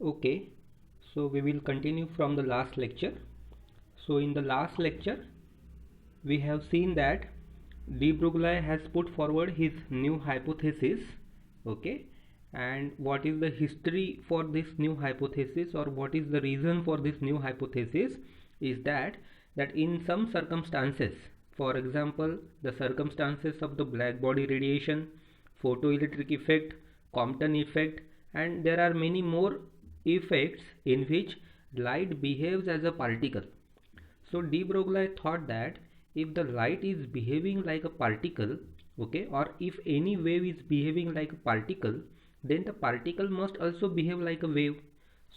Okay, so we will continue from the last lecture. So in the last lecture, we have seen that de Broglie has put forward his new hypothesis. Okay, and what is the history for this new hypothesis, or what is the reason for this new hypothesis, is that in some circumstances, for example, the circumstances of the black body radiation, photoelectric effect, Compton effect, and there are many more effects in which light behaves as a particle. So de Broglie thought that if the light is behaving like a particle, okay, or if any wave is behaving like a particle, then the particle must also behave like a wave.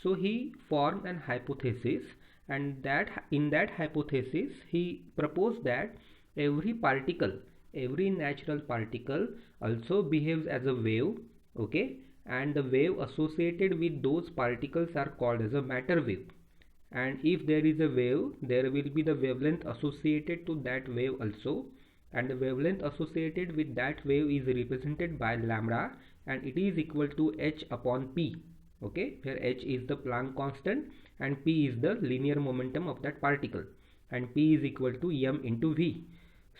So he formed an hypothesis, and that in that hypothesis he proposed that every particle, every natural particle also behaves as a wave, okay, and the wave associated with those particles are called as a matter wave. And if there is a wave, there will be the wavelength associated to that wave also, and the wavelength associated with that wave is represented by lambda, and it is equal to h upon p, okay, where h is the Planck constant and p is the linear momentum of that particle, and p is equal to m into v.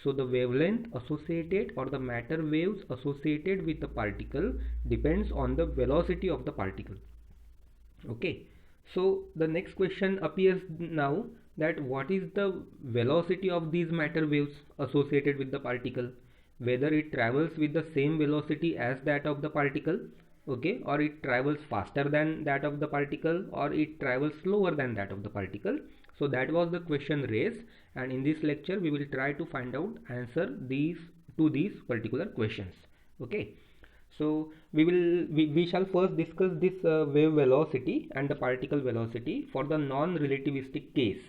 So the wavelength associated, or the matter waves associated with the particle, depends on the velocity of the particle. Okay, so the next question appears now, that what is the velocity of these matter waves associated with the particle, whether it travels with the same velocity as that of the particle, okay, or it travels faster than that of the particle, or it travels slower than that of the particle. So that was the question raised, and in this lecture we will try to find out answer these particular questions. Okay, so we shall first discuss this wave velocity and the particle velocity for the non-relativistic case.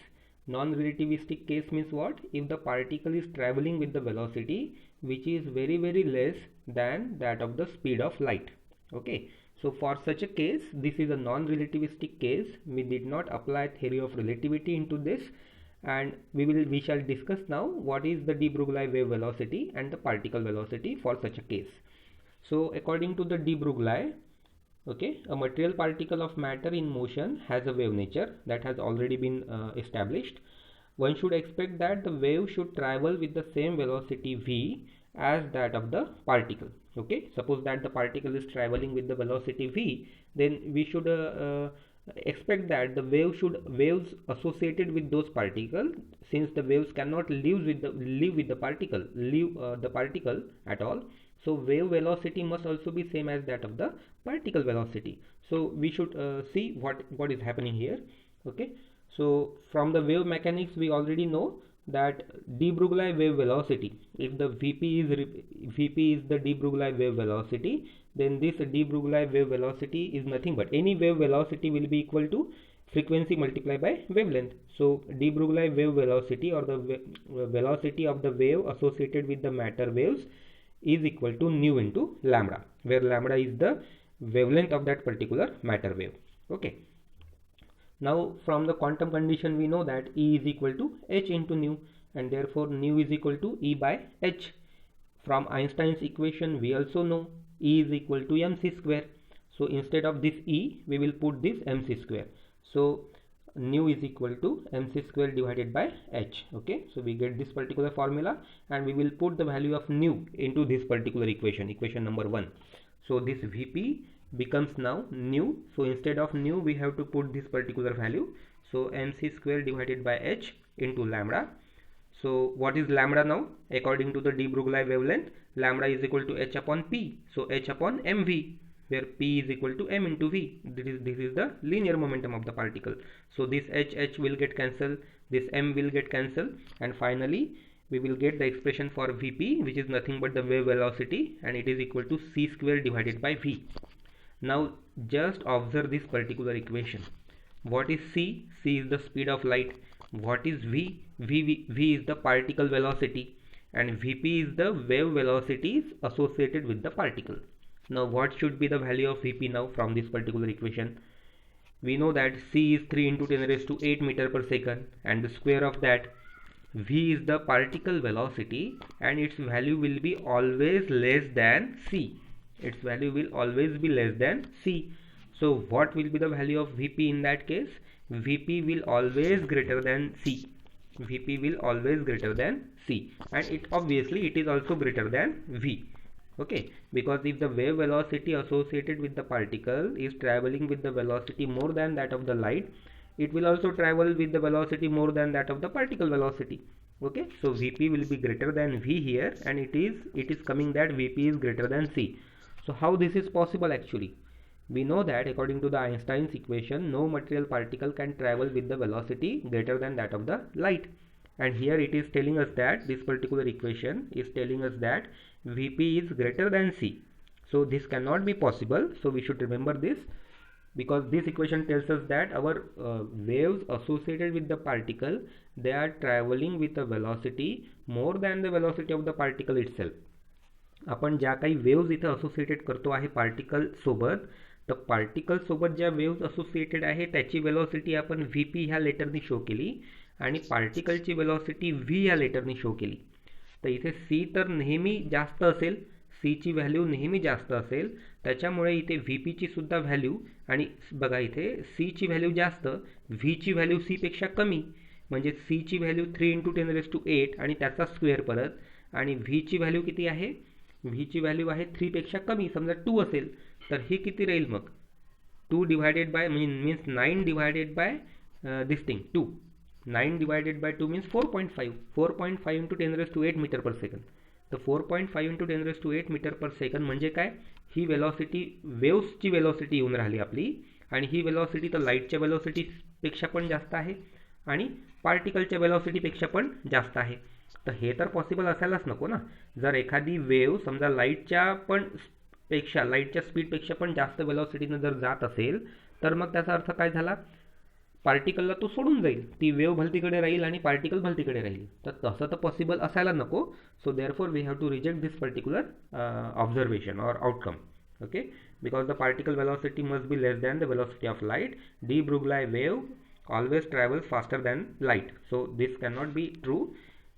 Non-relativistic case means what? If the particle is traveling with the velocity which is very less than that of the speed of light. Okay, so for such a case, this is a non-relativistic case. We did not apply theory of relativity into this, and we shall discuss now what is the de Broglie wave velocity and the particle velocity for such a case. So according to the de Broglie, okay, a material particle of matter in motion has a wave nature that has already been established. One should expect that the wave should travel with the same velocity v as that of the particle. Okay, suppose that the particle is traveling with the velocity v, then we should expect that the waves associated with those particles, since the waves cannot live with the particle at all, so wave velocity must also be same as that of the particle velocity. So we should see what is happening here. Okay, so from the wave mechanics we already know that de Broglie wave velocity, if the Vp is the de Broglie wave velocity, then this de Broglie wave velocity is nothing but any wave velocity will be equal to frequency multiplied by wavelength. So de Broglie wave velocity, or the velocity of the wave associated with the matter waves, is equal to nu into lambda, where lambda is the wavelength of that particular matter wave. Okay, now from the quantum condition we know that E is equal to h into nu, and therefore nu is equal to E by h. From Einstein's equation we also know E is equal to mc square. So instead of this E we will put this mc square. So nu is equal to mc square divided by h. Okay, so we get this particular formula, and we will put the value of nu into this particular equation number 1. So this Vp becomes now nu. So instead of nu we have to put this particular value, so mc square divided by h into lambda. So what is lambda now? According to the de Broglie wavelength, lambda is equal to h upon p, so h upon mv, where p is equal to m into v. This is the linear momentum of the particle. So this h will get cancelled, this m will get cancelled, and finally we will get the expression for Vp, which is nothing but the wave velocity, and it is equal to c square divided by v. Now just observe this particular equation. What is c? C is the speed of light. What is v? V is the particle velocity, and Vp is the wave velocities associated with the particle. Now what should be the value of Vp now from this particular equation? We know that c is 3 into 10 raised to 8 meter per second, and the square of that, v is the particle velocity, and its value will be always less than c. Its value will always be less than c. So what will be the value of Vp in that case? Vp will always greater than C. Vp will always greater than C, and it obviously it is also greater than V. Okay, because if the wave velocity associated with the particle is traveling with the velocity more than that of the light, it will also travel with the velocity more than that of the particle velocity. Okay, so Vp will be greater than V here, and it is coming that Vp is greater than C. So how this is possible actually? We know that according to the Einstein's equation, no material particle can travel with the velocity greater than that of the light. And here it is telling us that this particular equation is telling us that Vp is greater than C. So this cannot be possible. So we should remember this, because this equation tells us that our waves associated with the particle, they are traveling with a velocity more than the velocity of the particle itself. आपण ज्या काही waves इथे associated करतो आहे particle सोबत, तर particle सोबत ज्या वेव्स असोसिएटेड आहे त्याची वेलॉसिटी आपण Vp ह्या लेटरनी शो केली आणि पार्टिकलची वेलॉसिटी V या लेटरनी शो केली. तर इथे C तर नेहमी जास्त असेल, C ची व्हॅल्यू नेहमी जास्त असेल, त्याच्यामुळे इथे Vp ची सुद्धा व्हॅल्यू, आणि बघा इथे C ची व्हॅल्यू जास्त, V ची व्हॅल्यू C पेक्षा कमी, म्हणजे C ची व्हॅल्यू 3 × 10⁸ आणि त्याचा स्क्वेअर परत, आणि V ची व्हॅल्यू किती आहे? V ची व्हॅल्यू आहे 3 पेक्षा कमी, समजा 2 असेल तर ही किती राहील मग? 2 divided by means 9 divided by this thing 2. 9 divided by 2 means 4.5. 4.5 × 10⁸ metre per second. तर 4.5 × 10⁸ मीटर पर सेकंड म्हणजे काय? ही वेलॉसिटी, वेव्सची वेलॉसिटी येऊन राहिली आपली, आणि ही वेलॉसिटी तर लाईटच्या वेलॉसिटीपेक्षा पण जास्त आहे आणि पार्टिकलच्या वेलॉसिटीपेक्षा पण जास्त आहे. तर हे तर पॉसिबल असायलाच नको ना. जर एखादी वेव्ह समजा लाईटच्या स्पीडपेक्षा पण जास्त वेलॉसिटीनं जर जात असेल, तर मग त्याचा अर्थ काय झाला? पार्टिकलला तो सोडून जाईल, ती वेव्ह भलतीकडे राहील आणि पार्टिकल भलतीकडे राहील. तर तसं तर पॉसिबल असायला नको. So therefore we have to reject this particular observation or outcome. Okay, because the particle velocity must be less than the velocity of light. De Broglie wave always travels faster than light, so this cannot be true.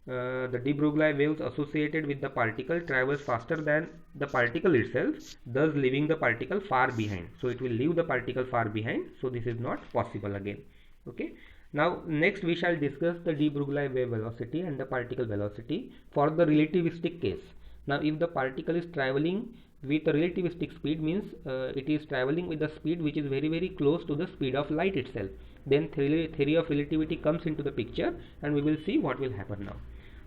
The de Broglie waves associated with the particle travels faster than the particle itself, thus leaving the particle far behind. So it will leave the particle far behind, so this is not possible again. Okay, now next we shall discuss the de Broglie wave velocity and the particle velocity for the relativistic case. Now if the particle is traveling with a relativistic speed, means it is traveling with the speed which is very very close to the speed of light itself, then theory of relativity comes into the picture, and we will see what will happen now.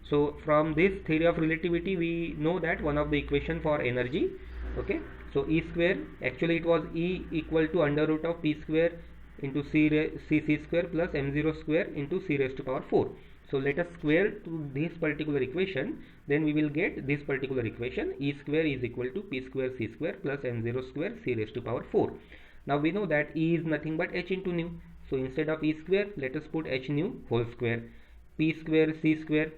So from this theory of relativity we know that one of the equation for energy, okay, so E square, actually it was E equal to under root of P square into C square plus M0 square into C raised to power 4. So let us square to this particular equation, then we will get this particular equation. E square is equal to P square C square plus M0 square C raised to power 4. Now we know that E is nothing but H into nu. So instead of E square, let us put H nu whole square. P square C square.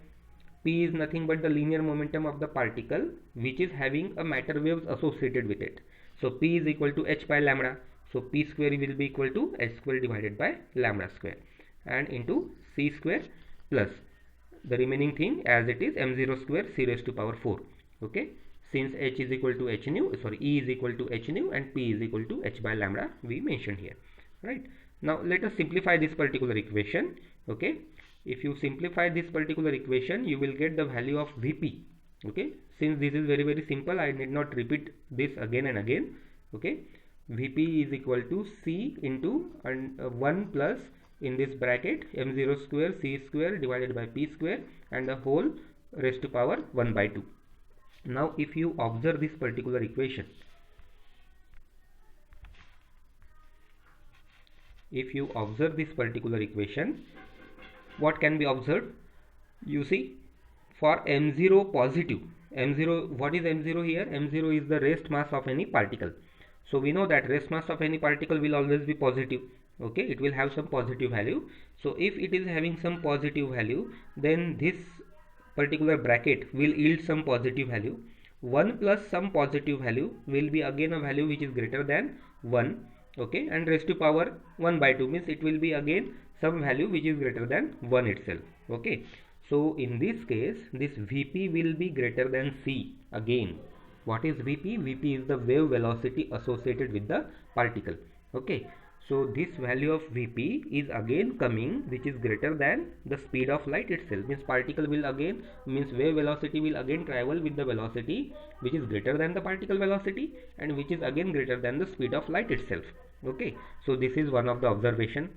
P is nothing but the linear momentum of the particle which is having a matter waves associated with it. So P is equal to H by lambda. So P square will be equal to H square divided by lambda square, and into C square plus the remaining thing as it is M0 square C raised to power 4. Okay, since H is equal to H nu, E is equal to H nu and P is equal to H by lambda we mentioned here, right? Now let us simplify this particular equation. Okay, if you simplify this particular equation, you will get the value of Vp. Okay, since this is very very simple, I need not repeat this again and again. Okay, Vp is equal to C into 1 plus in this bracket M0 square C square divided by P square and the whole raised to power 1 by 2. Now if you observe this particular equation, what can be observed? You see, for M0 positive, M0, what is M0 here? M0 is the rest mass of any particle. So we know that rest mass of any particle will always be positive. Okay, it will have some positive value. So if it is having some positive value, then this particular bracket will yield some positive value. 1 plus some positive value will be again a value which is greater than 1. Okay, and raised to power 1 by 2 means it will be again some value which is greater than 1 itself. Okay, so in this case this Vp will be greater than C again. What is Vp? Vp is the wave velocity associated with the particle. Okay, so this value of Vp is again coming, which is greater than the speed of light itself. Means particle will again, means wave velocity will again travel with the velocity which is greater than the particle velocity, and which is again greater than the speed of light itself. Okay, so this is one of the observation.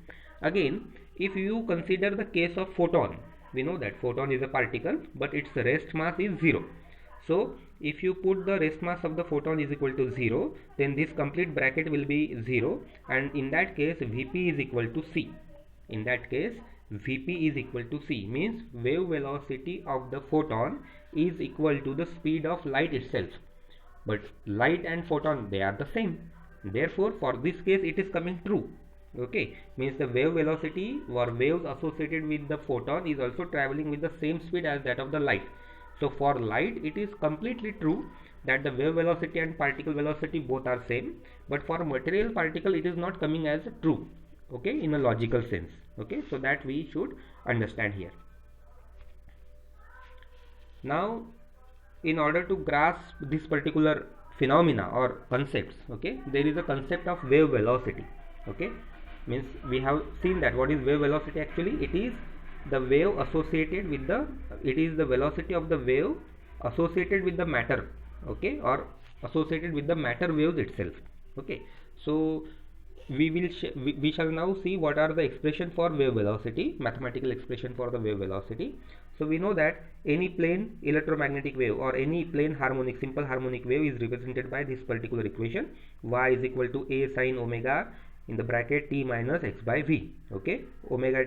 Again, if you consider the case of photon, we know that photon is a particle, but its rest mass is 0. So if you put the rest mass of the photon is equal to 0, then this complete bracket will be 0, and in that case Vp is equal to c. In that case Vp is equal to c, means wave velocity of the photon is equal to the speed of light itself. But light and photon, they are the same. Therefore for this case it is coming true. Okay, means the wave velocity or waves associated with the photon is also traveling with the same speed as that of the light. So for light it is completely true that the wave velocity and particle velocity both are same, but for material particle it is not coming as true, okay, in a logical sense. Okay, so that we should understand here. Now in order to grasp this particular phenomena or concepts, okay, there is a concept of wave velocity. Okay, means we have seen that what is wave velocity actually. It is the wave associated with the, it is the velocity of the wave associated with the matter, okay, or associated with the matter waves itself. Okay, so we shall now see what are the expression for wave velocity, mathematical expression for the wave velocity. So we know that any plane electromagnetic wave or any plane harmonic, simple harmonic wave is represented by this particular equation, y is equal to a sin omega in the bracket t minus x by v. Okay, omega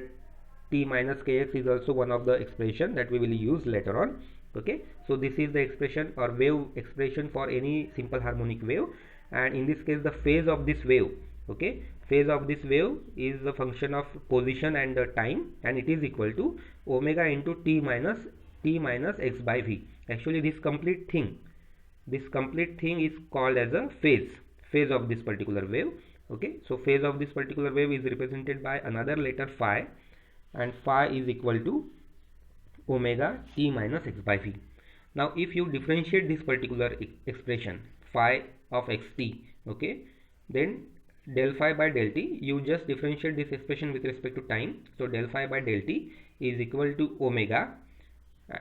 t minus kx is also one of the expression that we will use later on. Okay, so this is the expression or wave expression for any simple harmonic wave, and in this case the phase of this wave, okay, phase of this wave is the function of position and the time, and it is equal to omega into t minus x by v. Actually this complete thing is called as a phase of this particular wave. Okay, so phase of this particular wave is represented by another letter phi, and phi is equal to omega t minus x by v. Now if you differentiate this particular expression phi of xt, okay, then del phi by del t, you just differentiate this expression with respect to time. So del phi by del t is equal to omega,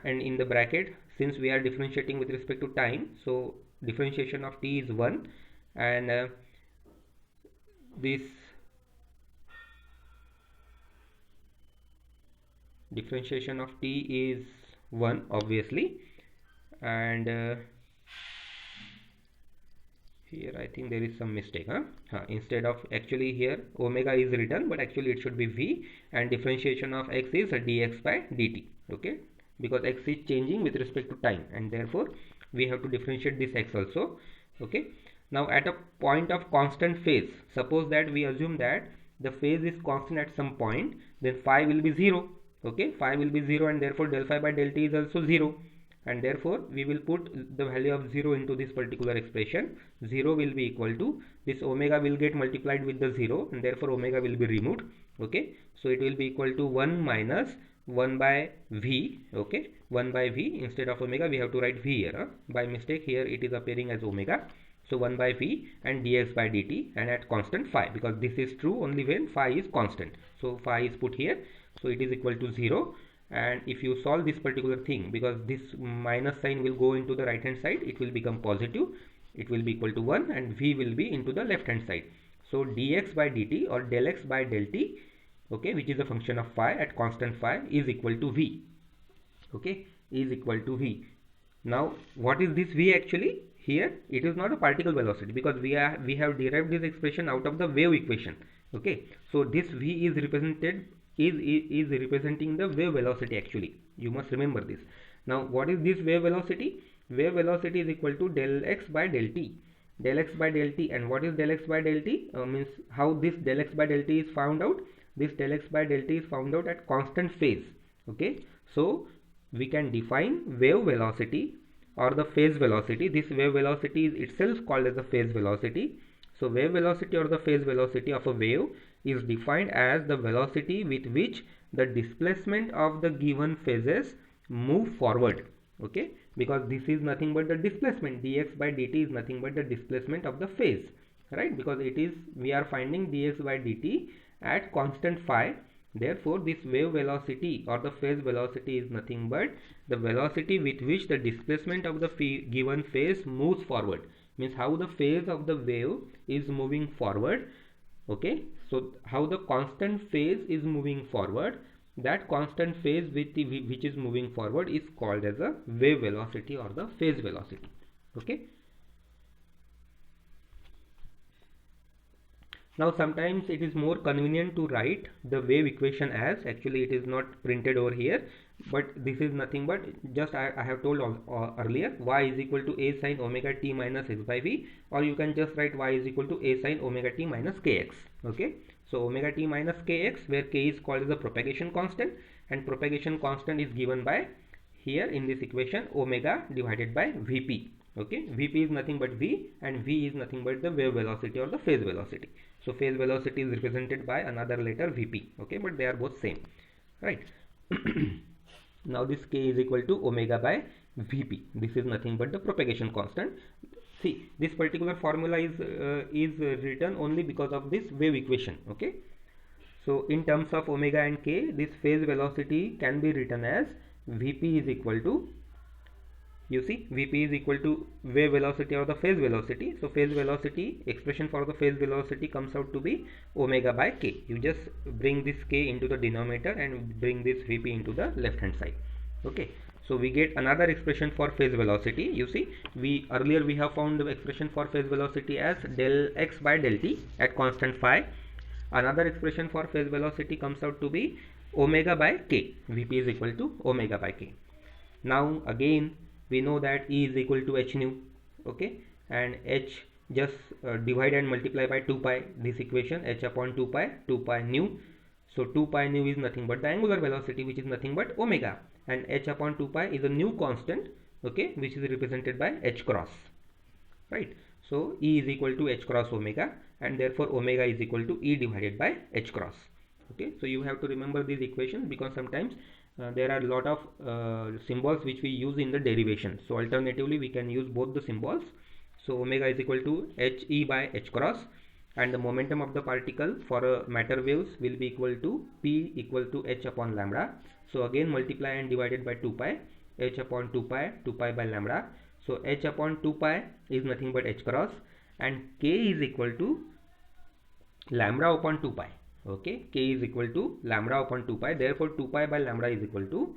and in the bracket, since we are differentiating with respect to time, so differentiation of t is 1, and this differentiation of t is 1 obviously, and here I think there is some mistake, instead of, actually here omega is written, but actually it should be v, and differentiation of x is dx by dt. Okay, because x is changing with respect to time, and therefore we have to differentiate this x also. Okay, now at a point of constant phase, suppose that we assume that the phase is constant at some point, then phi will be 0. Okay, phi will be 0, and therefore del phi by del t is also 0, and therefore we will put the value of 0 into this particular expression. 0 will be equal to, this omega will get multiplied with the 0, and therefore omega will be removed. Okay, so it will be equal to 1 minus 1 by v. Okay, 1 by v, instead of omega we have to write v here, by mistake here it is appearing as omega. So 1 by v and dx by dt, and at constant phi, because this is true only when phi is constant. So phi is put here, so it is equal to 0. And if you solve this particular thing, because this minus sign will go into the right hand side, it will become positive, it will be equal to 1, and v will be into the left hand side. So dx by dt or del x by del t, okay, which is a function of phi at constant phi, is equal to v. Okay, is equal to v. Now what is this v actually? Here it is not a particle velocity, because we have derived this expression out of the wave equation. Okay, so this v is represented is representing the wave velocity actually. You must remember this. Now what is this wave velocity? Wave velocity is equal to del x by del t. Del x by del t, and what is del x by del t? Means how this del x by del t is found out? This del x by del t is found out at constant phase. Okay, so we can define wave velocity or the phase velocity. This wave velocity is itself called as the phase velocity. So wave velocity or the phase velocity of a wave is defined as the velocity with which the displacement of the given phases move forward. Okay, because this is nothing but the displacement, dx by dt is nothing but the displacement of the phase. right? Because it is, we are finding dx by dt at constant phi. Therefore this wave velocity or the phase velocity is nothing but the velocity with which the displacement of the given phase moves forward, means how the phase of the wave is moving forward. Okay, so how the constant phase is moving forward, that constant phase which is moving forward is called as a wave velocity or the phase velocity. Okay, now sometimes it is more convenient to write the wave equation as, actually it is not printed over here, but this is nothing but just I have told earlier, y is equal to a sin omega t minus x by v, or you can just write y is equal to a sin omega t minus kx. Okay, so omega t minus kx, where k is called as the propagation constant, and propagation constant is given by, here in this equation, omega divided by vp. Okay, vp is nothing but v, and v is nothing but the wave velocity or the phase velocity. So phase velocity is represented by another letter vp. Okay, but they are both same, right? Now this k is equal to omega by vp. This is nothing but the propagation constant. See, this particular formula is written only because of this wave equation. Okay, so in terms of omega and k, this phase velocity can be written as vp is equal to, you see, vp is equal to wave velocity or the phase velocity. So phase velocity, expression for the phase velocity comes out to be omega by k. You just bring this k into the denominator and bring this vp into the left hand side. Okay, so we get another expression for phase velocity. You see, earlier we have found the expression for phase velocity as del x by del t at constant phi. Another expression for phase velocity comes out to be omega by k. vp is equal to omega by k. Now again we know that E is equal to h nu. Okay, and h just divide and multiply by 2 pi, this equation, h upon 2 pi nu. So 2 pi nu is nothing but the angular velocity, which is nothing but omega, and h upon 2 pi is a new constant, okay, which is represented by h cross, right? So E is equal to h cross omega, and therefore omega is equal to E divided by h cross. Okay, so you have to remember these equations, because sometimes there are a lot of symbols which we use in the derivation. So alternatively we can use both the symbols. So omega is equal to he by h cross, and the momentum of the particle for matter waves will be equal to p equal to h upon lambda. So again multiply and divided by 2 pi, h upon 2 pi by lambda. So h upon 2 pi is nothing but h cross, and k is equal to lambda upon 2 pi. Okay, k is equal to lambda upon 2 pi. Therefore 2 pi by lambda is equal to,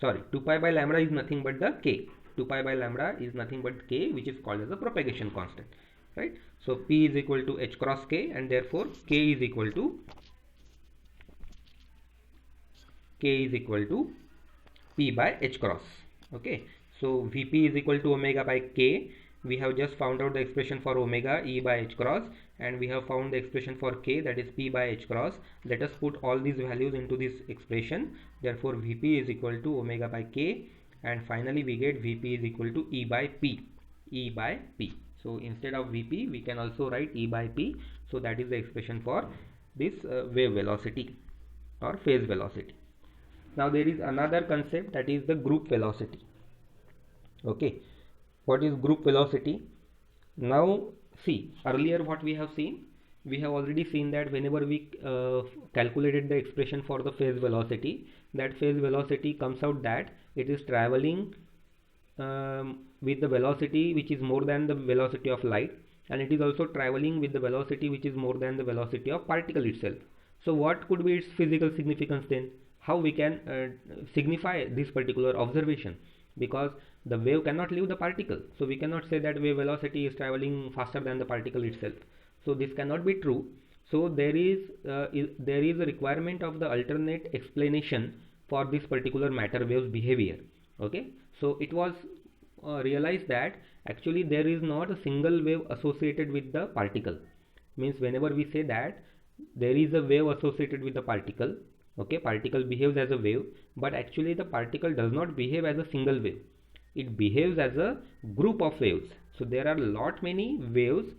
2 pi by lambda is nothing but the k. 2 pi by lambda is nothing but k, which is called as the propagation constant, right? So p is equal to h cross k, and therefore k is equal to p by h cross. Okay, so vp is equal to omega by k. We have just found out the expression for omega, E by h cross, and we have found the expression for k, that is p by h cross. Let us put all these values into this expression. Therefore vp is equal to omega by k, and finally we get vp is equal to E by p. So instead of vp we can also write E by p. So that is the expression for this wave velocity or phase velocity. Now there is another concept, that is the group velocity. Okay, what is group velocity? Now see, earlier what we have seen, we have already seen that whenever we calculated the expression for the phase velocity, that phase velocity comes out that it is traveling with the velocity which is more than the velocity of light, and it is also traveling with the velocity which is more than the velocity of particle itself. So what could be its physical significance then? How we can signify this particular observation? Because the wave cannot leave the particle, so we cannot say that wave velocity is traveling faster than the particle itself. So this cannot be true. So there is a requirement of the alternate explanation for this particular matter wave's behavior. Okay, so it was realized that actually there is not a single wave associated with the particle. Means whenever we say that there is a wave associated with the particle, okay, particle behaves as a wave, but actually the particle does not behave as a single wave. It behaves as a group of waves. So there are lot many waves,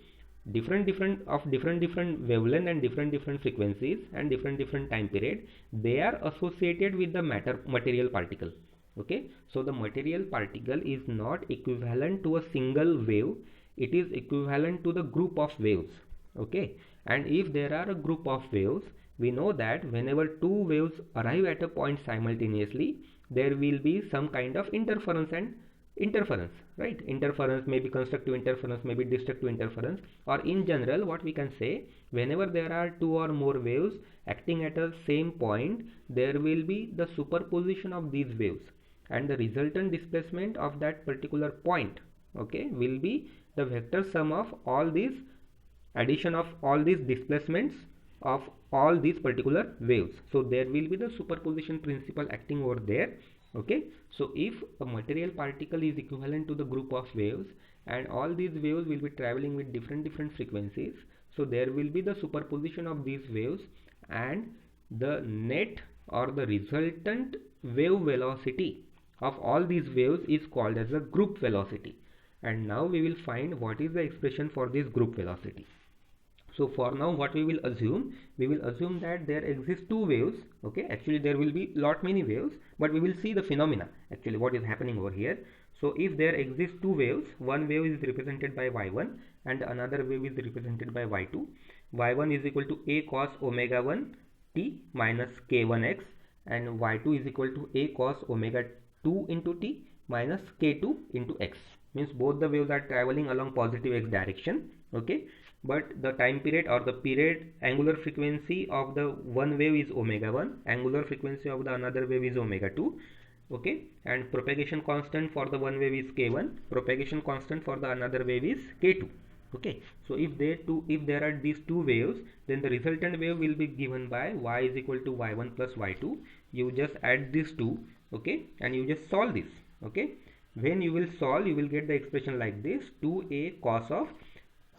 different wavelength and different frequencies and different time period. They are associated with the material particle. Okay, so the material particle is not equivalent to a single wave, it is equivalent to the group of waves. Okay, and if there are a group of waves, we know that whenever two waves arrive at a point simultaneously, there will be some kind of interference and interference, right? Interference may be constructive interference, may be destructive interference, or in general what we can say, whenever there are two or more waves acting at a same point, there will be the superposition of these waves, and the resultant displacement of that particular point, okay, will be the vector sum of all these, addition of all these displacements of all these particular waves. So there will be the superposition principle acting over there. Okay, so if a material particle is equivalent to the group of waves and all these waves will be traveling with different frequencies, so there will be the superposition of these waves, and the net or the resultant wave velocity of all these waves is called as a group velocity. And now we will find what is the expression for this group velocity. So for now what we will assume that there exist two waves. Okay, actually there will be lot many waves, but we will see the phenomena actually what is happening over here. So if there exist two waves, one wave is represented by y1 and another wave is represented by y2. y1 is equal to a cos omega 1 t minus k1x, and y2 is equal to a cos omega 2 into t minus k2 into x. Means both the waves are traveling along positive x direction. Okay, but the time period or the period angular frequency of the one wave is omega 1, angular frequency of the another wave is omega 2. Okay, and propagation constant for the one wave is k1, propagation constant for the another wave is k2. Okay, so if there are these two waves, then the resultant wave will be given by y is equal to y1 plus y2. You just add these two, okay, and you just solve this. Okay, when you will solve, you will get the expression like this: 2a cos of,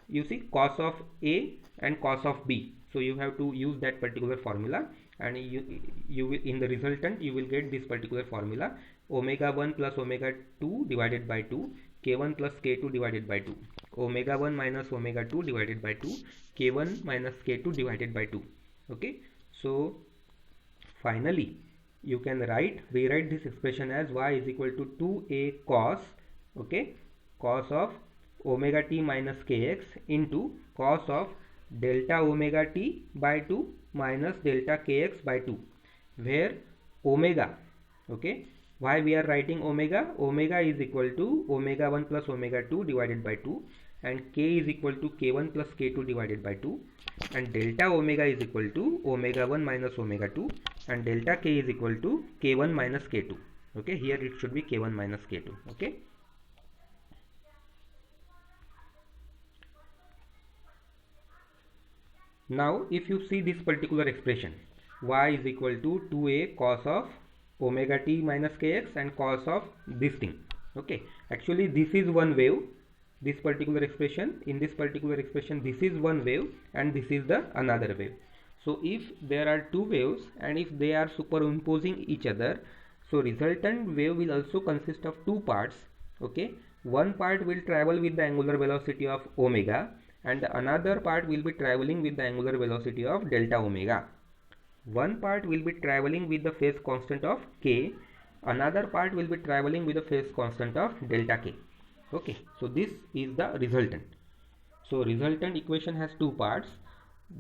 you see, cos of a and cos of b. So you have to use that particular formula, and you will, in the resultant you will get this particular formula: omega 1 plus omega 2 divided by 2, k1 plus k2 divided by 2, omega 1 minus omega 2 divided by 2, k1 minus k2 divided by 2. Okay, so finally you can rewrite this expression as y is equal to 2a cos, okay, cos of omega t minus kx into cos of delta omega t by 2 minus delta kx by 2, where omega, okay, why we are writing omega? Omega is equal to omega 1 plus omega 2 divided by 2, and k is equal to k1 plus k2 divided by 2, and delta omega is equal to omega 1 minus omega 2, and delta k is equal to k1 minus k2. Okay, here it should be k1 minus k2. Okay, now if you see this particular expression, y is equal to 2a cos of omega t minus kx and cos of this thing. Okay, actually this is one wave, this particular expression, in this particular expression this is one wave and this is the another wave. So if there are two waves and if they are superimposing each other, so resultant wave will also consist of two parts. Okay, one part will travel with the angular velocity of omega, and the another part will be traveling with the angular velocity of delta omega. One part will be traveling with the phase constant of k, another part will be traveling with the phase constant of delta k. Okay, so this is the resultant. So resultant equation has two parts: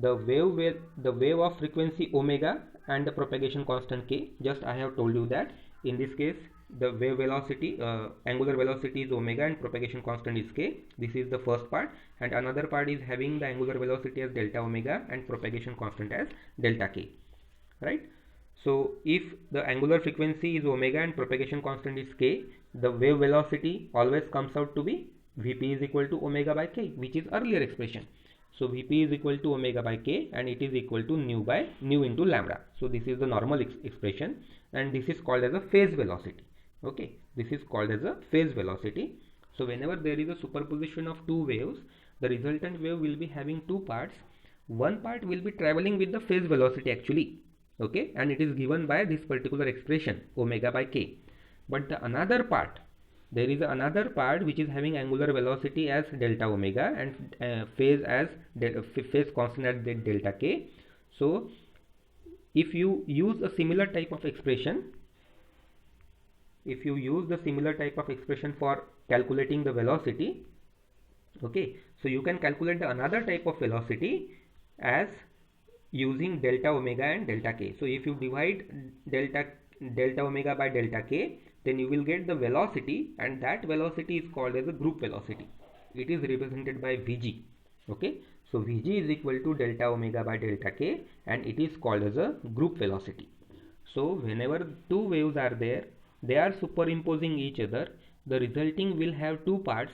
the wave of frequency omega and the propagation constant k. Just I have told you that in this case the wave velocity, angular velocity is omega and propagation constant is k. This is the first part, and another part is having the angular velocity as delta omega and propagation constant as delta k, right? So if the angular frequency is omega and propagation constant is k, the wave velocity always comes out to be Vp is equal to omega by k, which is earlier expression. So Vp is equal to omega by k, and it is equal to nu into lambda. So this is the normal expression, and this is called as a phase velocity. Okay, this is called as a phase velocity. So whenever there is a superposition of two waves, the resultant wave will be having two parts. One part will be traveling with the phase velocity actually, okay, and it is given by this particular expression omega by k. But the another part, there is another part which is having angular velocity as delta omega and phase as phase constant as delta k. So if you use a similar type of expression, if you use the similar type of expression for calculating the velocity, okay, so you can calculate the another type of velocity as using delta omega and delta k. So if you divide delta omega by delta k, then you will get the velocity, and that velocity is called as a group velocity. It is represented by Vg. Okay, so Vg is equal to delta omega by delta k, and it is called as a group velocity. So whenever two waves are there, they are superimposing each other, the resulting will have two parts.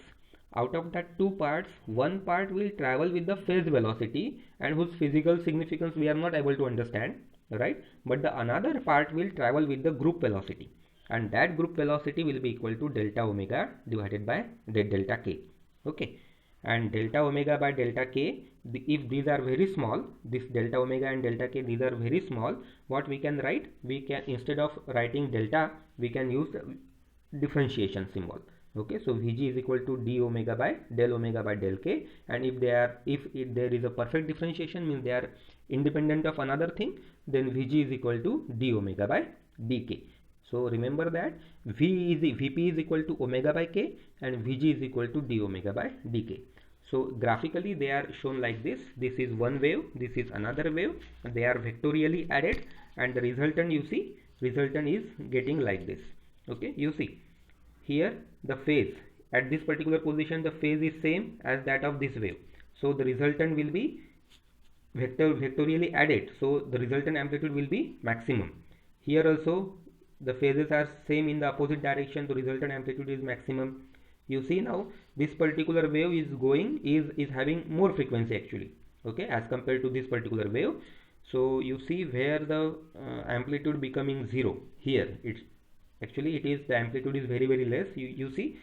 Out of that two parts, one part will travel with the phase velocity and whose physical significance we are not able to understand, right? But the another part will travel with the group velocity, and that group velocity will be equal to delta omega divided by delta k. Okay, and delta omega by delta k, if these are very small, this delta omega and delta k, these are very small, what we can write? We can, instead of writing delta, we can use differentiation symbol. Okay, so Vg is equal to d omega by del k, and if there is a perfect differentiation, means they are independent of another thing, then Vg is equal to d omega by dk. So remember that Vp is equal to omega by k, and Vg is equal to d omega by dk. So graphically they are shown like this. This is one wave, this is another wave, and they are vectorially added, and the resultant, you see, resultant is getting like this. Okay, you see here the phase at this particular position, the phase is same as that of this wave, so the resultant will be vectorially added, so the resultant amplitude will be maximum. Here also the phases are same in the opposite direction, the resultant amplitude is maximum. You see now this particular wave is having more frequency actually, okay, as compared to this particular wave. So you see where the amplitude becoming 0, here it's actually the amplitude is very less. You see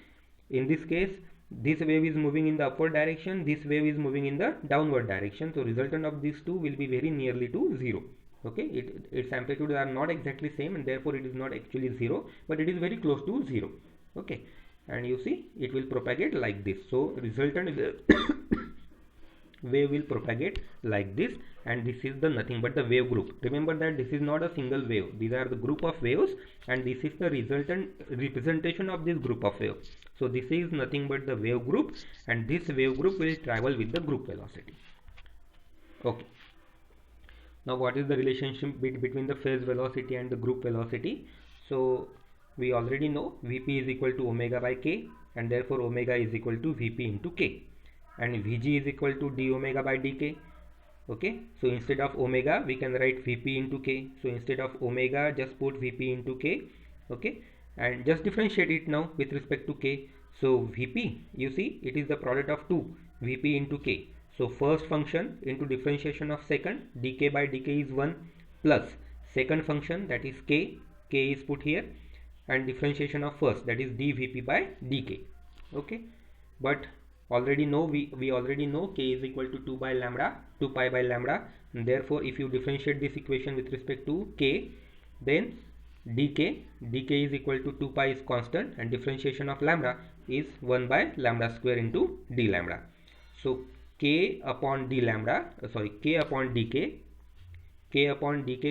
in this case this wave is moving in the upward direction, this wave is moving in the downward direction, so resultant of these two will be very nearly to 0. Okay, its amplitudes are not exactly same, and therefore it is not actually 0, but it is very close to 0. Okay, and you see it will propagate like this. So resultant wave will propagate like this, and this is the nothing but the wave group. Remember that this is not a single wave, these are the group of waves, and this is the resultant representation of this group of waves. So this is nothing but the wave group, and this wave group will travel with the group velocity. Okay, now what is the relationship between the phase velocity and the group velocity? So we already know Vp is equal to omega by k, and therefore omega is equal to Vp into k, and Vg is equal to d omega by dk. Okay, so instead of omega we can write Vp into k. So instead of omega, just put Vp into k. Okay, and just differentiate it now with respect to k. So Vp, you see it is the product of two, Vp into k. So first function into differentiation of second, dk by dk is 1, plus second function, that is k is put here, and differentiation of first, that is dVp by dk. Okay, but already know we already know k is equal to 2 pi by lambda, and therefore if you differentiate this equation with respect to k, then dk is equal to 2 pi is constant, and differentiation of lambda is 1 by lambda square into d lambda. So k upon dk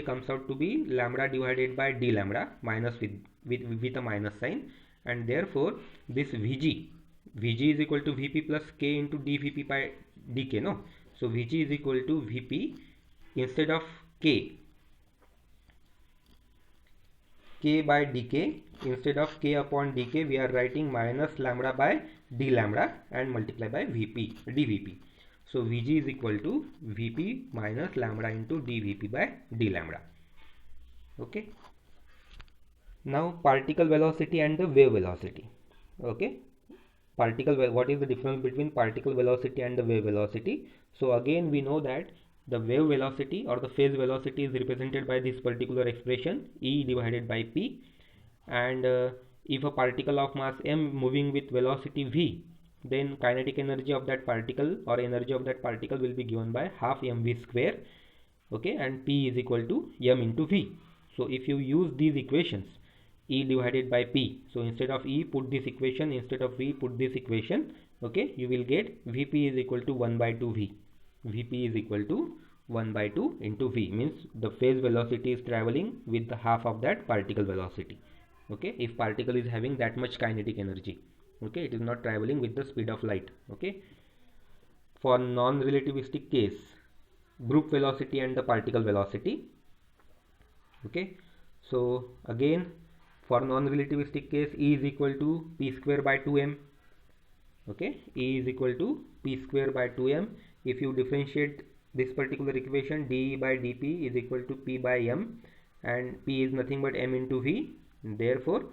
comes out to be lambda divided by d lambda, minus with a minus sign, and therefore this Vg is equal to Vp plus k into dVp by dk, no? So Vg is equal to Vp, instead of k by dk, instead of k upon dk we are writing minus lambda by d lambda and multiply by dVp. So Vg is equal to Vp minus lambda into dVp by d lambda. Okay, now particle velocity and the wave velocity. Okay, what is the difference between particle velocity and the wave velocity? So again we know that the wave velocity or the phase velocity is represented by this particular expression, E divided by P, and if a particle of mass m moving with velocity v, then kinetic energy of that particle or energy of that particle will be given by half mv square. Okay, and P is equal to m into v. So if you use these equations, E divided by P, so instead of E put this equation, instead of V put this equation. Okay, you will get Vp is equal to 1 by 2 V. Vp is equal to 1 by 2 into V, means the phase velocity is traveling with the half of that particle velocity. okay, if particle is having that much kinetic energy. Okay, it is not traveling with the speed of light. Okay, for non-relativistic case, group velocity and the particle velocity. Okay, so again, for non-relativistic case, E is equal to p square by 2m. Okay, E is equal to p square by 2m. If you differentiate this particular equation, dE by dP is equal to p by m, and p is nothing but m into v. Therefore,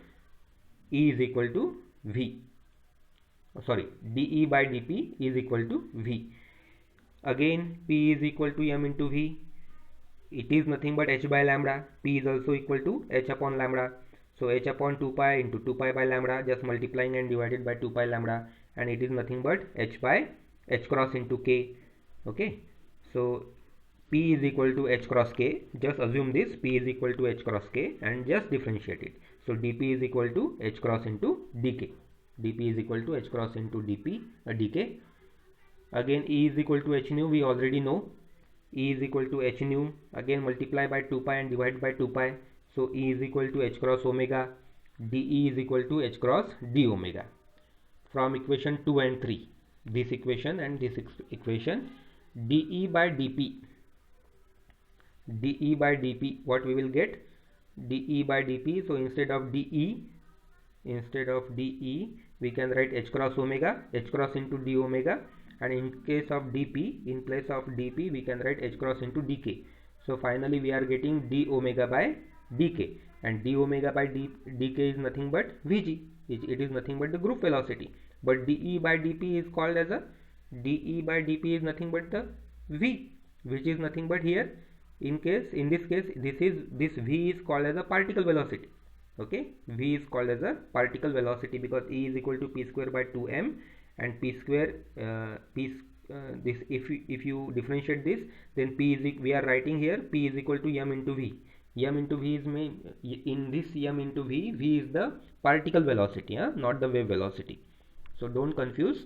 E is equal to v. Sorry, dE by dP is equal to v. Again, p is equal to m into v. It is nothing but h by lambda. P is also equal to h upon lambda. So h upon 2 pi into 2 pi by lambda, just multiplying and divided by 2 pi lambda, and it is nothing but h by h cross into k. Okay, so p is equal to h cross k. Just assume this, p is equal to h cross k, and just differentiate it. So dp is equal to h cross into dk. dp is equal to h cross into dk. Again, E is equal to h nu, we already know. E is equal to h nu, again multiply by 2 pi and divide by 2 pi. So E is equal to h cross omega. dE is equal to h cross d omega. From equation 2 and 3, this equation and this equation, dE by dP, what we will get? dE by dP, so instead of dE, we can write h cross omega, h cross into d omega, and in case of dP, in place of dP, we can write h cross into dk. So finally we are getting d omega by dk, and d omega by dk is nothing but Vg. It is nothing but the group velocity. But dE by dP is called as a, dE by dP is nothing but the V, which is nothing but here, in this case, this V is called as a particle velocity. Okay, V is called as a particle velocity because E is equal to p square by 2m, and p square this, if you differentiate this, then p is, we are writing here p is equal to m into v. M into v is in this m into v, v is the particle velocity, not the wave velocity. So don't confuse.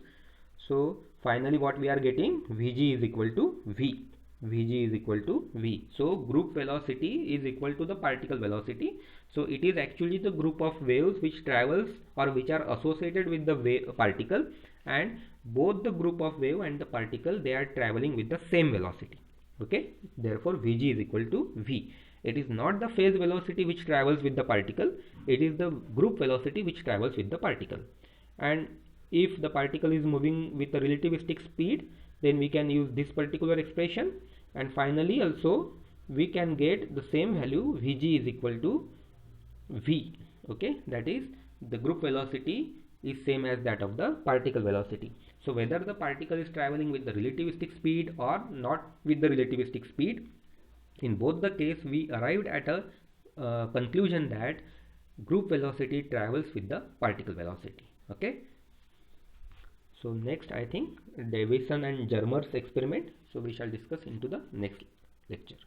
So finally what we are getting, Vg is equal to v. Vg is equal to v. So group velocity is equal to the particle velocity. So it is actually the group of waves which travels or which are associated with the wave particle, and both the group of wave and the particle, they are traveling with the same velocity. Okay, therefore Vg is equal to v. It is not the phase velocity which travels with the particle, it is the group velocity which travels with the particle. And if the particle is moving with a relativistic speed, then we can use this particular expression, and finally also we can get the same value, Vg is equal to v. Okay, that is the group velocity is same as that of the particle velocity. So whether the particle is traveling with the relativistic speed or not with the relativistic speed, in both the case we arrived at a conclusion that group velocity travels with the particle velocity. Okay, so next I think Davison and Germer's experiment, so we shall discuss into the next lecture.